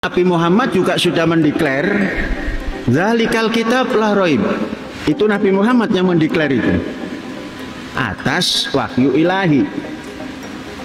Nabi Muhammad juga sudah mendeklar zalikal kitab la raib. Itu Nabi Muhammad yang mendeklar itu atas wahyu ilahi,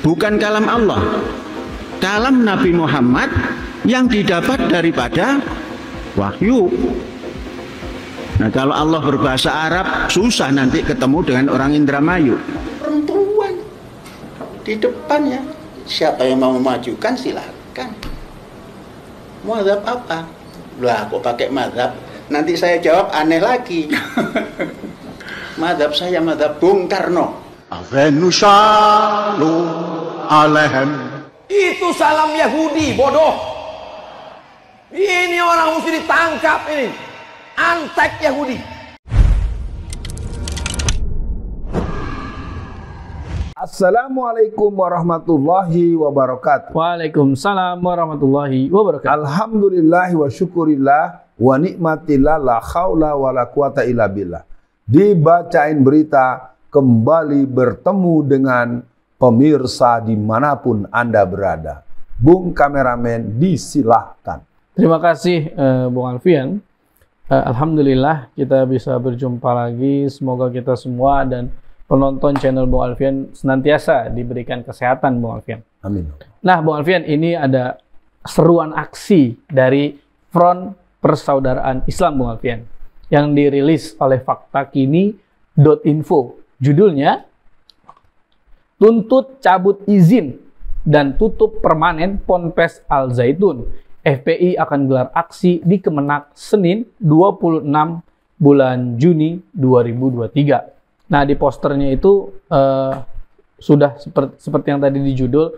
bukan kalam Allah. Kalam Nabi Muhammad yang didapat daripada wahyu. Nah, kalau Allah berbahasa Arab susah nanti ketemu dengan orang Indramayu. Perempuan di depannya, siapa yang mau memajukan silakan. Mazhab apa? Lah, kok pakai mazhab? Nanti saya jawab aneh lagi. Mazhab saya mazhab Bung Karno. Itu salam Yahudi, bodoh. Ini orang mesti ditangkap ini. Antek Yahudi. Assalamualaikum warahmatullahi wabarakatuh. Waalaikumsalam warahmatullahi wabarakatuh. Alhamdulillahi wa syukurillah wa nikmatillah la khawla wa la quwata illa billah. Dibacain berita, kembali bertemu dengan pemirsa dimanapun Anda berada. Bung kameramen, disilahkan. Terima kasih Bung Alfian. Alhamdulillah kita bisa berjumpa lagi. Semoga kita semua dan penonton channel Bung Alfian senantiasa diberikan kesehatan, Bung Alfian. Amin. Nah, Bung Alfian, ini ada seruan aksi dari Front Persaudaraan Islam, Bung Alfian, yang dirilis oleh faktakini.info. Judulnya, tuntut cabut izin dan tutup permanen Ponpes Al Zaitun. FPI akan gelar aksi di Kemenak Senin 26 bulan Juni 2023. Nah, di posternya itu sudah seperti yang tadi di judul,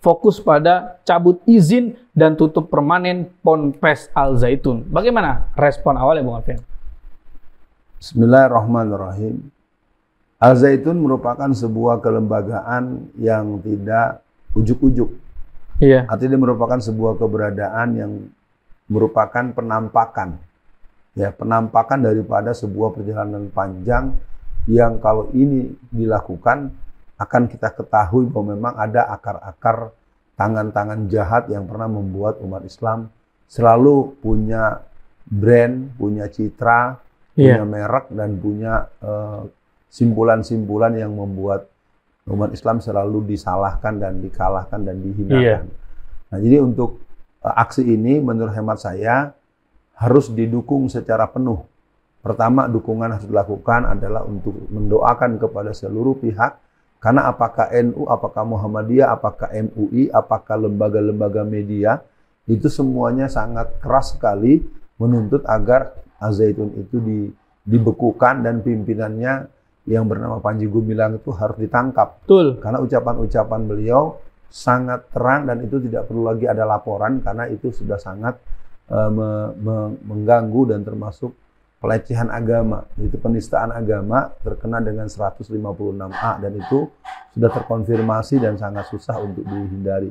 fokus pada cabut izin dan tutup permanen Ponpes Al Zaitun. Bagaimana respon awalnya, Bung Alfian? Bismillahirrahmanirrahim. Al Zaitun merupakan sebuah kelembagaan yang tidak ujuk-ujuk. Iya. Artinya merupakan sebuah keberadaan yang merupakan penampakan. Ya, penampakan daripada sebuah perjalanan panjang yang kalau ini dilakukan akan kita ketahui bahwa memang ada akar-akar tangan-tangan jahat yang pernah membuat umat Islam selalu punya brand, punya citra, punya merek, dan punya simpulan-simpulan yang membuat umat Islam selalu disalahkan dan dikalahkan dan dihinakan. Nah, jadi untuk aksi ini menurut hemat saya harus didukung secara penuh. Pertama, dukungan harus dilakukan adalah untuk mendoakan kepada seluruh pihak, karena apakah NU, apakah Muhammadiyah, apakah MUI, apakah lembaga-lembaga media, itu semuanya sangat keras sekali menuntut agar Al Zaitun itu dibekukan dan pimpinannya yang bernama Panji Gumilang itu harus ditangkap. Betul. Karena ucapan-ucapan beliau sangat terang dan itu tidak perlu lagi ada laporan, karena itu sudah sangat mengganggu dan termasuk pelecehan agama, itu penistaan agama, terkena dengan 156A, dan itu sudah terkonfirmasi dan sangat susah untuk dihindari.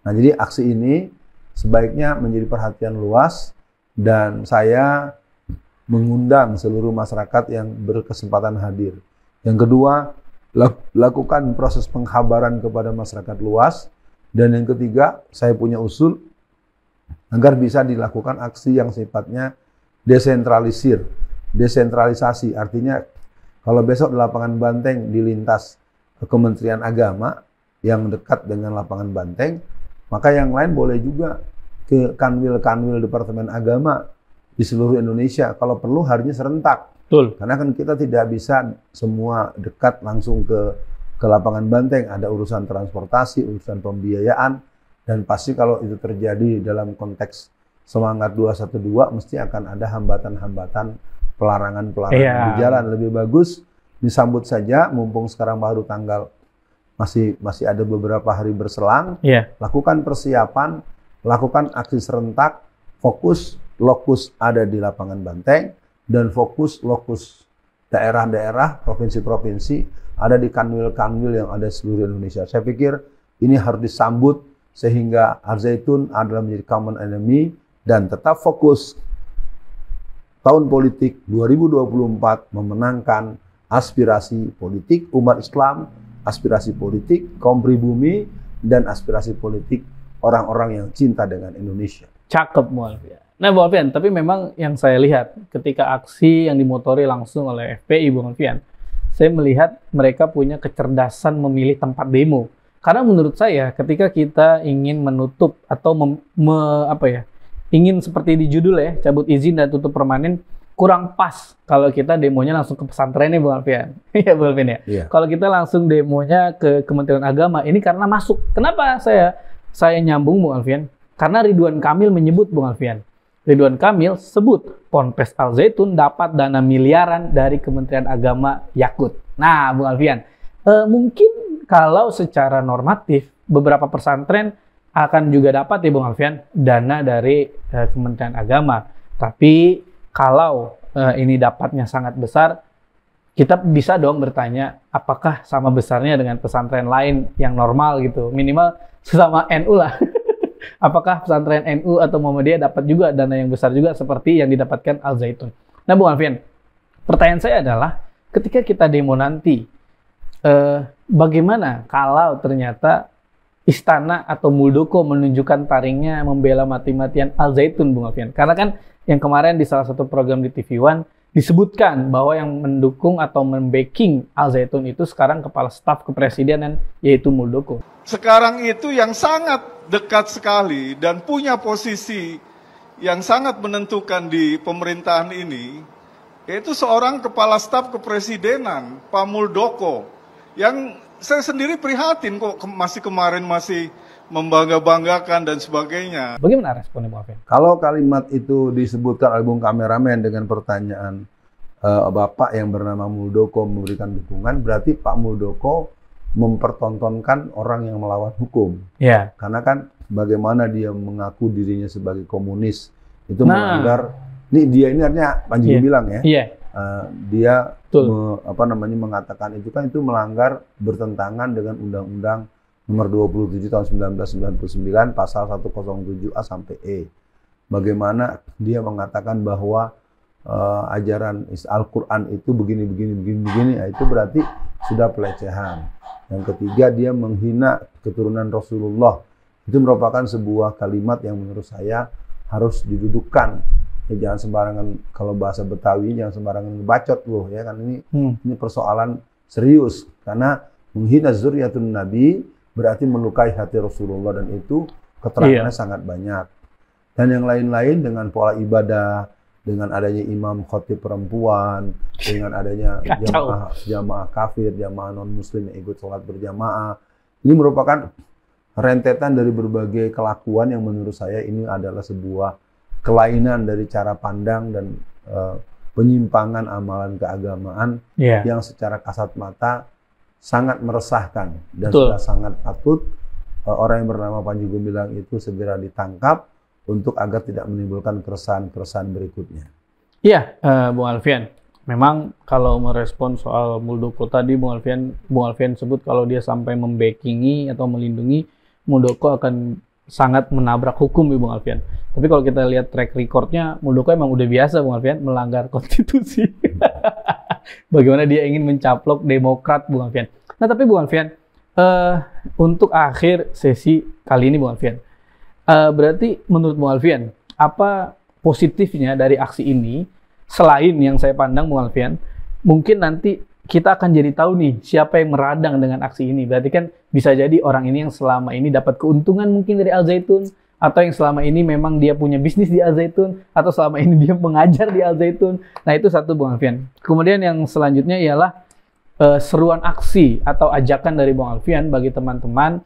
Nah, jadi aksi ini sebaiknya menjadi perhatian luas, dan saya mengundang seluruh masyarakat yang berkesempatan hadir. Yang kedua, lakukan proses pengkhabaran kepada masyarakat luas, dan yang ketiga, saya punya usul agar bisa dilakukan aksi yang sifatnya desentralisasi. Artinya kalau besok di lapangan Banteng dilintas ke Kementerian Agama yang dekat dengan lapangan Banteng, maka yang lain boleh juga ke kanwil-kanwil Departemen Agama di seluruh Indonesia. Kalau perlu harinya serentak. Betul. Karena kan kita tidak bisa semua dekat langsung ke lapangan Banteng, ada urusan transportasi, urusan pembiayaan, dan pasti kalau itu terjadi dalam konteks Semangat 212 mesti akan ada hambatan-hambatan, pelarangan-pelarangan di jalan. Lebih bagus disambut saja, mumpung sekarang baru tanggal masih ada beberapa hari berselang. Lakukan persiapan, lakukan aksi serentak, fokus lokus ada di lapangan Banteng, dan fokus lokus daerah-daerah, provinsi-provinsi ada di kanwil-kanwil yang ada di seluruh Indonesia. Saya pikir ini harus disambut sehingga Al Zaitun adalah menjadi common enemy, dan tetap fokus tahun politik 2024 memenangkan aspirasi politik umat Islam, aspirasi politik kaum pribumi, dan aspirasi politik orang-orang yang cinta dengan Indonesia. Cakep, Bung Alfian. Nah, Bung Alfian, tapi memang yang saya lihat ketika aksi yang dimotori langsung oleh FPI, Bung Alfian, saya melihat mereka punya kecerdasan memilih tempat demo. Karena menurut saya ketika kita ingin menutup atau ingin seperti di judul ya, cabut izin dan tutup permanen, kurang pas kalau kita demonya langsung ke pesantrennya, Bung Alfian. Iya, Bung Alfian ya. Iya. Kalau kita langsung demonya ke Kementerian Agama, ini karena masuk. Kenapa saya nyambung, Bung Alfian? Karena Ridwan Kamil menyebut, Bung Alfian. Ridwan Kamil sebut Ponpes Al Zaitun dapat dana miliaran dari Kementerian Agama Yakut. Nah, Bung Alfian, mungkin kalau secara normatif beberapa pesantren akan juga dapat ya, Bung Alfian, dana dari Kementerian Agama. Tapi kalau ini dapatnya sangat besar, kita bisa dong bertanya apakah sama besarnya dengan pesantren lain yang normal gitu, minimal sesama NU lah. Apakah pesantren NU atau Muhammadiyah dapat juga dana yang besar juga seperti yang didapatkan Al Zaitun? Nah, Bung Alfian, pertanyaan saya adalah ketika kita demo nanti, bagaimana kalau ternyata Istana atau Muldoko menunjukkan taringnya membela mati-matian Al Zaitun, Bung Alfian? Karena kan yang kemarin di salah satu program di TV One disebutkan bahwa yang mendukung atau membacking Al Zaitun itu sekarang kepala staf kepresidenan, yaitu Muldoko. Sekarang itu yang sangat dekat sekali dan punya posisi yang sangat menentukan di pemerintahan ini, yaitu seorang kepala staf kepresidenan, Pak Muldoko, yang saya sendiri prihatin kok kemarin masih membangga-banggakan dan sebagainya. Bagaimana responnya, Bung Alfian? Kalau kalimat itu disebutkan oleh Bung Kameramen dengan pertanyaan Bapak yang bernama Muldoko memberikan dukungan, berarti Pak Muldoko mempertontonkan orang yang melawan hukum. Ya. Karena kan bagaimana dia mengaku dirinya sebagai komunis itu melanggar. Ini artinya Panji bilang ya. Iya. Dia mengatakan itu kan itu melanggar, bertentangan dengan Undang-Undang Nomor 27 tahun 1999 pasal 107A sampai E. Bagaimana dia mengatakan bahwa ajaran Al-Qur'an itu begini, ya, itu berarti sudah pelecehan. Yang ketiga, dia menghina keturunan Rasulullah. Itu merupakan sebuah kalimat yang menurut saya harus didudukkan. Ya, jangan sembarangan, kalau bahasa Betawi, jangan sembarangan ngebacot loh ya kan, ini persoalan serius karena menghina zuriatun Nabi berarti melukai hati Rasulullah, dan itu keterangannya sangat banyak. Dan yang lain-lain dengan pola ibadah, dengan adanya imam khotib perempuan, dengan adanya jamaah kafir, jamaah non-muslim yang ikut sholat berjamaah. Ini merupakan rentetan dari berbagai kelakuan yang menurut saya ini adalah sebuah kelainan dari cara pandang dan penyimpangan amalan keagamaan yang secara kasat mata sangat meresahkan. Dan sudah sangat patut orang yang bernama Panji Gumilang itu segera ditangkap untuk agar tidak menimbulkan keresahan-keresahan berikutnya. Iya, Bung Alfian. Memang kalau merespon soal Muldoko tadi, Bung Alfian sebut kalau dia sampai membackingi atau melindungi, Muldoko akan sangat menabrak hukum, Bung Alfian. Tapi kalau kita lihat track recordnya, Muldoko emang udah biasa, Bung Alfian, melanggar konstitusi. Bagaimana dia ingin mencaplok Demokrat, Bung Alfian. Nah, tapi Bung Alfian, untuk akhir sesi kali ini, Bung Alfian, berarti menurut Bung Alfian, apa positifnya dari aksi ini? Selain yang saya pandang, Bung Alfian, mungkin nanti kita akan jadi tahu nih siapa yang meradang dengan aksi ini. Berarti kan bisa jadi orang ini yang selama ini dapat keuntungan mungkin dari Al Zaitun, atau yang selama ini memang dia punya bisnis di Al Zaitun, atau selama ini dia mengajar di Al Zaitun. Nah, itu satu, Bung Alfian. Kemudian yang selanjutnya ialah seruan aksi atau ajakan dari Bung Alfian bagi teman-teman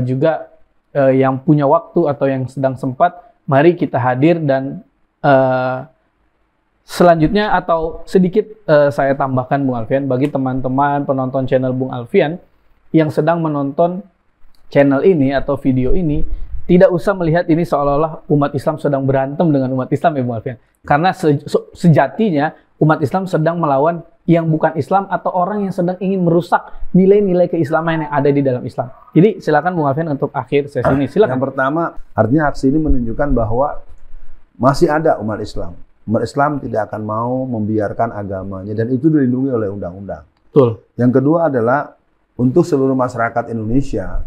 juga yang punya waktu atau yang sedang sempat, mari kita hadir. Dan selanjutnya atau sedikit saya tambahkan, Bung Alfian, bagi teman-teman penonton channel Bung Alfian yang sedang menonton channel ini atau video ini, tidak usah melihat ini seolah-olah umat Islam sedang berantem dengan umat Islam, ya Bung Alfian. Karena sejatinya umat Islam sedang melawan yang bukan Islam atau orang yang sedang ingin merusak nilai-nilai keislaman yang ada di dalam Islam. Jadi silakan Bung Alfian untuk akhir sesi ini. Silakan. Yang pertama, artinya aksi ini menunjukkan bahwa masih ada umat Islam. Umat Islam tidak akan mau membiarkan agamanya, dan itu dilindungi oleh undang-undang. Betul. Yang kedua adalah untuk seluruh masyarakat Indonesia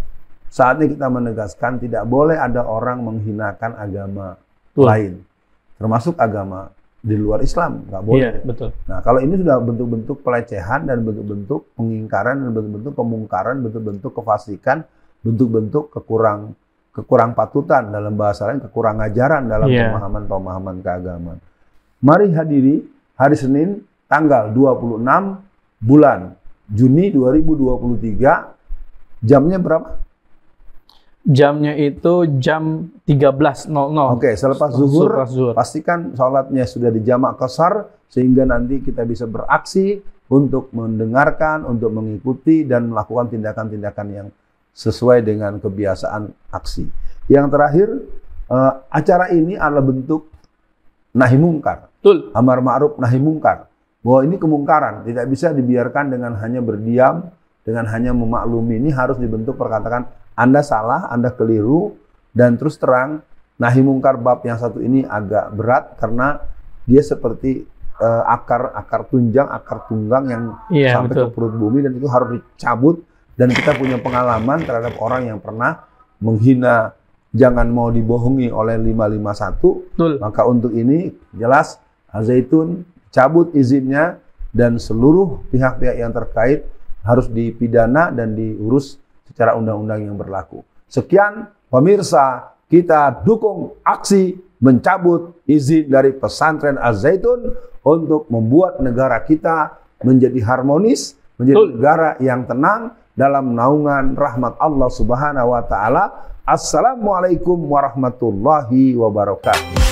saatnya kita menegaskan tidak boleh ada orang menghinakan agama Betul. lain, termasuk agama di luar Islam, nggak boleh. Iya, betul. Nah, kalau ini sudah bentuk-bentuk pelecehan dan bentuk-bentuk pengingkaran dan bentuk-bentuk kemungkaran, bentuk-bentuk kefasikan, bentuk-bentuk kekurang patutan, dalam bahasa lain kekurang ajaran dalam pemahaman keagamaan. Mari hadiri hari Senin tanggal 26 bulan Juni 2023, jamnya berapa? Jamnya itu jam 13.00. Oke, selepas zuhur, pastikan sholatnya sudah dijamak qashar sehingga nanti kita bisa beraksi untuk mendengarkan, untuk mengikuti dan melakukan tindakan-tindakan yang sesuai dengan kebiasaan aksi. Yang terakhir, acara ini adalah bentuk nahi mungkar. Betul. Amar ma'ruf nahi mungkar. Bahwa ini kemungkaran, tidak bisa dibiarkan dengan hanya berdiam, dengan hanya memaklumi. Ini harus dibentuk perkataan Anda salah, Anda keliru, dan terus terang nahi mungkar bab yang satu ini agak berat karena dia seperti akar tunjang, akar tunggang yang sampai ke perut bumi dan itu harus dicabut. Dan kita punya pengalaman terhadap orang yang pernah menghina, jangan mau dibohongi oleh 551. Betul. Maka untuk ini jelas Al-Zaitun cabut izinnya dan seluruh pihak-pihak yang terkait harus dipidana dan diurus secara undang-undang yang berlaku. Sekian pemirsa, kita dukung aksi mencabut izin dari pesantren Al-Zaitun untuk membuat negara kita menjadi harmonis, menjadi negara yang tenang dalam naungan rahmat Allah Subhanahu wa taala. Assalamualaikum warahmatullahi wabarakatuh.